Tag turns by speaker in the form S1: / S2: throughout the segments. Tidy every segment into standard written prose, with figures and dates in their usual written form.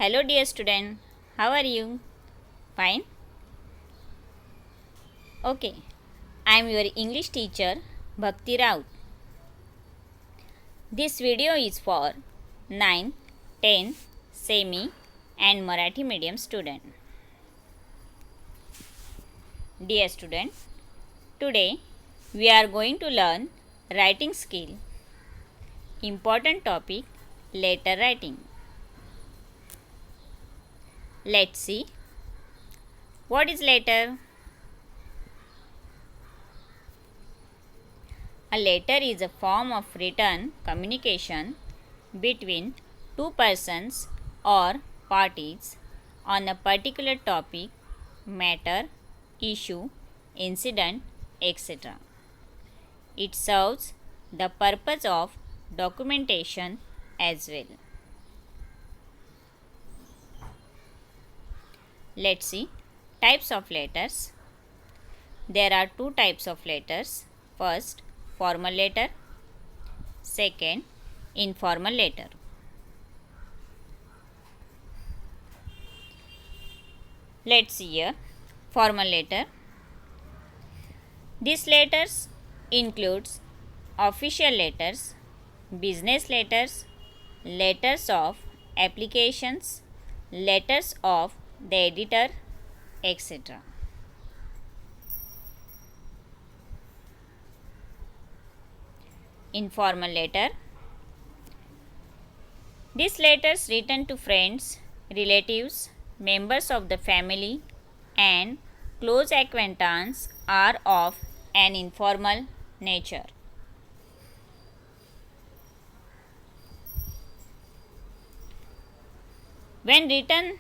S1: Hello, dear student. How are you? Fine? Okay. I am your English teacher, Bhakti Raut. This video is for 9, 10, semi, and Marathi medium student. Dear student, today we are going to learn writing skill. Important topic, letter writing. Let's see. What is letter? A letter is a form of written communication between two persons or parties on a particular topic, matter, issue, incident, etc. It serves the purpose of documentation as well. Let's see types of letters. There are two types of letters. First, formal letter. Second, informal letter. Let's see here. Formal letter. These letters includes official letters, business letters, letters of applications, letters of the editor, etc. Informal letter. These letters written to friends, relatives, members of the family, and close acquaintance are of an informal nature. When written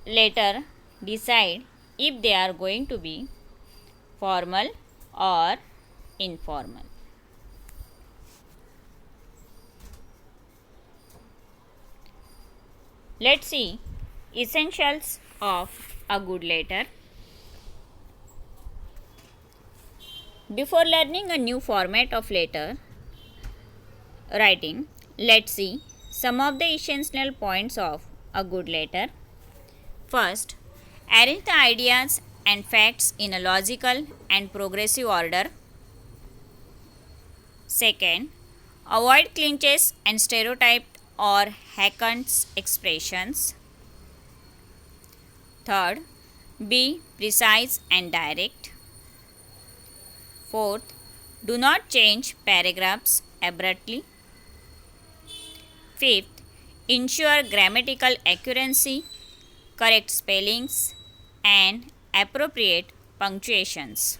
S1: letter decide if they are going to be formal or informal. Let's see essentials of a good letter. Before learning a new format of letter writing, let's see some of the essential points of a good letter. First, arrange the ideas and facts in a logical and progressive order. Second, avoid clinches and stereotyped or hackneyed expressions. Third, be precise and direct. Fourth, do not change paragraphs abruptly. Fifth, ensure grammatical accuracy, correct spellings, and appropriate punctuations.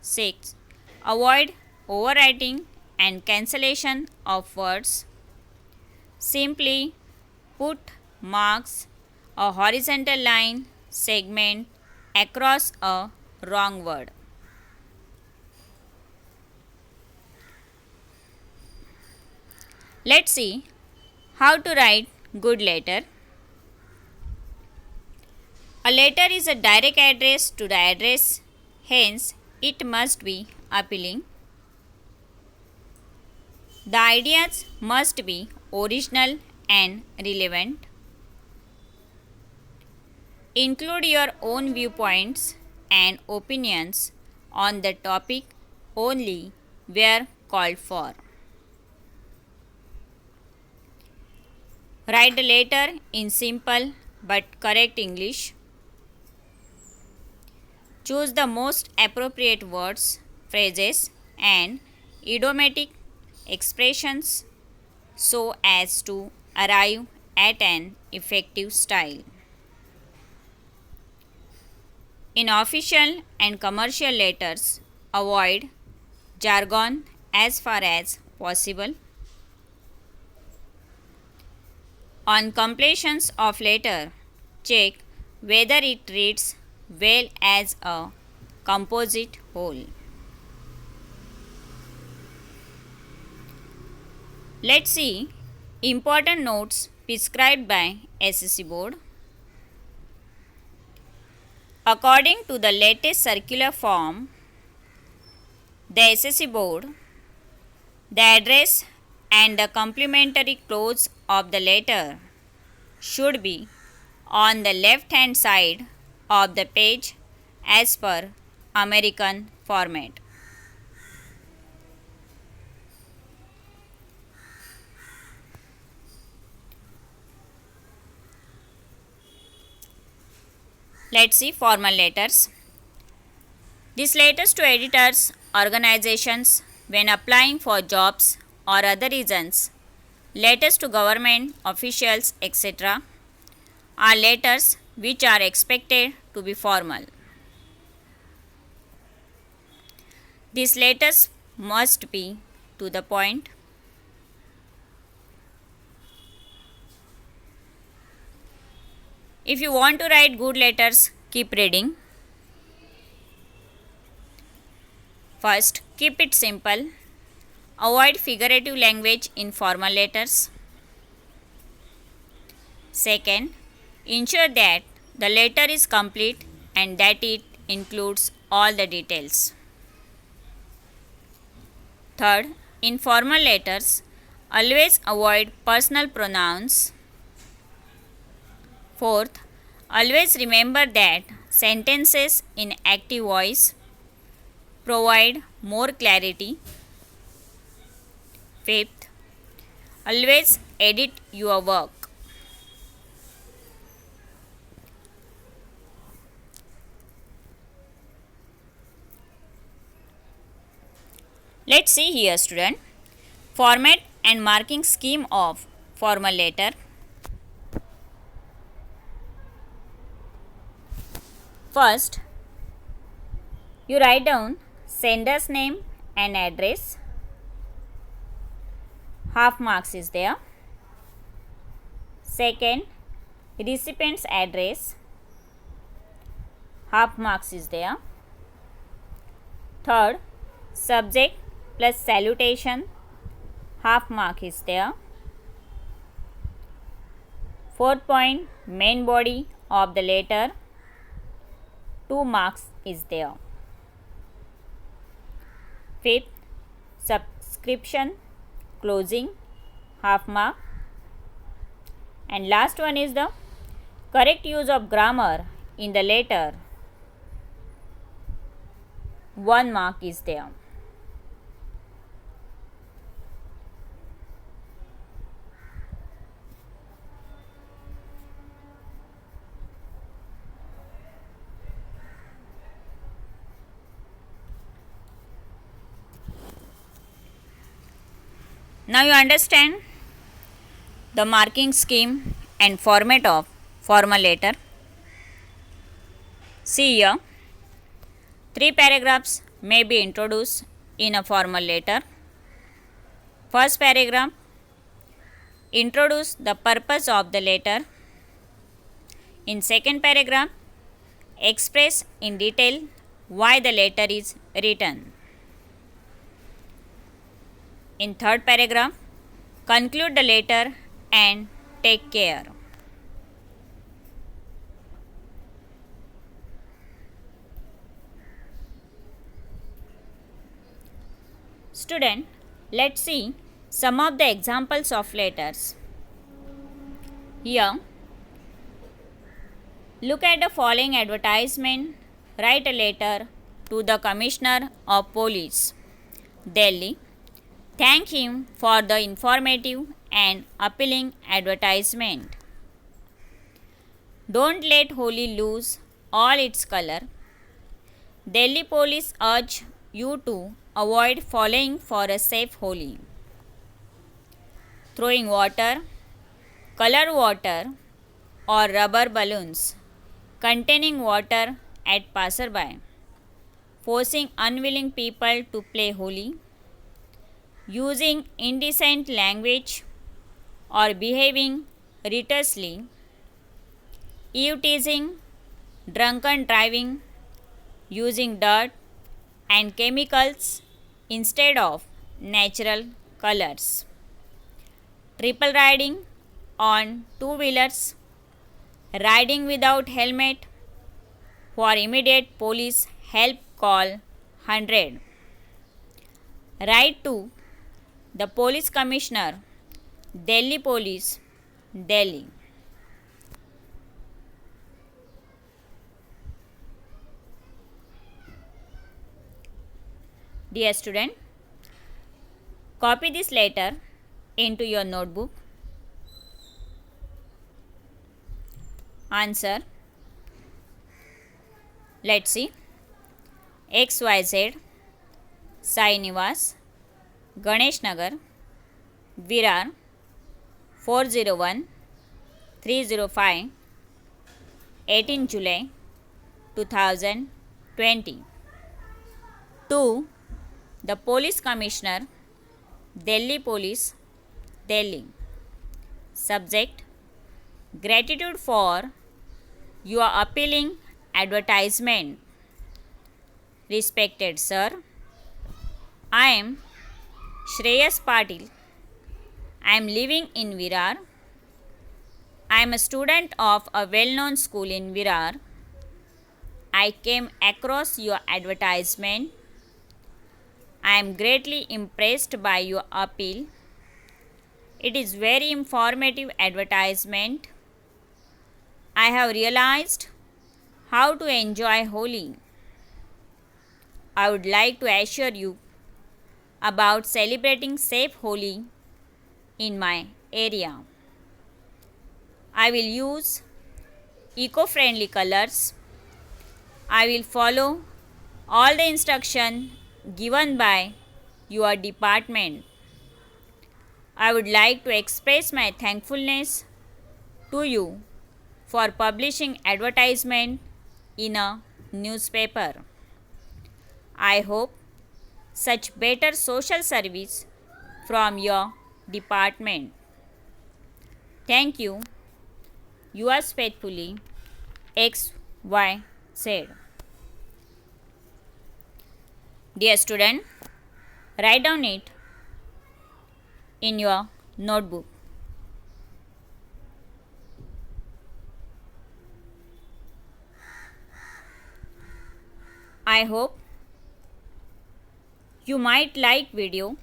S1: Sixth, avoid overwriting and cancellation of words. Simply put marks, a horizontal line, segment across a wrong word. Let's see how to write good letter. A letter is a direct address to the address, hence it must be appealing. The ideas must be original and relevant. Include your own viewpoints and opinions on the topic only where called for. Write the letter in simple but correct English. Choose the most appropriate words, phrases, and idiomatic expressions so as to arrive at an effective style. In official and commercial letters, avoid jargon as far as possible. On completions of letter, check whether it reads well as a composite whole. Let's see important notes prescribed by SSC Board. According to the latest circular form, the SSC Board, the address and the complementary clause of the letter should be on the left hand side of the page as per American format. Let's see formal letters. These letters to editors, organizations when applying for jobs or other reasons, letters to government officials, etc., are letters which are expected to be formal. These letters must be to the point. If you want to write good letters, keep reading. First, keep it simple. Avoid figurative language in formal letters. Second, ensure that the letter is complete and that it includes all the details. Third, in formal letters, always avoid personal pronouns. Fourth, always remember that sentences in active voice provide more clarity. Fifth, always edit your work. Let's see here, student. Format and marking scheme of formal letter. First, you write down sender's name and address. Half marks is there. Second, recipient's address. Half marks is there. Third, subject plus salutation. Half mark is there. Fourth point, main body of the letter. 2 marks is there. Fifth, subscription, closing, half mark. And last one is the correct use of grammar in the letter. 1 mark is there. Now you understand the marking scheme and format of formal letter. See here, 3 paragraphs may be introduced in a formal letter. First paragraph, introduce the purpose of the letter. In second paragraph, express in detail why the letter is written. In third paragraph, conclude the letter and take care. Student, let's see some of the examples of letters. Here, look at the following advertisement. Write a letter to the Commissioner of Police, Delhi. Thank him for the informative and appealing advertisement. Don't let Holi lose all its color. Delhi police urge you to avoid falling for a safe Holi. Throwing water, color water or rubber balloons containing water at passerby. Forcing unwilling people to play Holi. Using indecent language or behaving ruthlessly, eve-teasing, drunken driving, using dirt and chemicals instead of natural colors, triple riding on two-wheelers, riding without helmet. For immediate police help, call 100. Write to The Police Commissioner, Delhi Police, Delhi. Dear student, copy this letter into your notebook. Answer. Let's see. XYZ, Sai Nivas, Ganesh Nagar, Virar, 401 305, 18 July 2020. To the Police Commissioner, Delhi Police, Delhi. Subject: Gratitude for your appealing advertisement. Respected Sir, I am Shreyas Patil. I am living in Virar. I am a student of a well-known school in Virar. I came across your advertisement. I am greatly impressed by your appeal. It is very informative advertisement. I have realized how to enjoy Holi. I would like to assure you about celebrating safe Holi in my area. I will use eco-friendly colors. I will follow all the instructions given by your department. I would like to express my thankfulness to you for publishing advertisement in a newspaper. I hope such better social service from your department. Thank you. Yours faithfully, XYZ. Dear student, write down it in your notebook. I hope you might like video.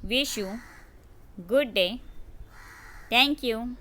S1: Wish you good day. Thank you.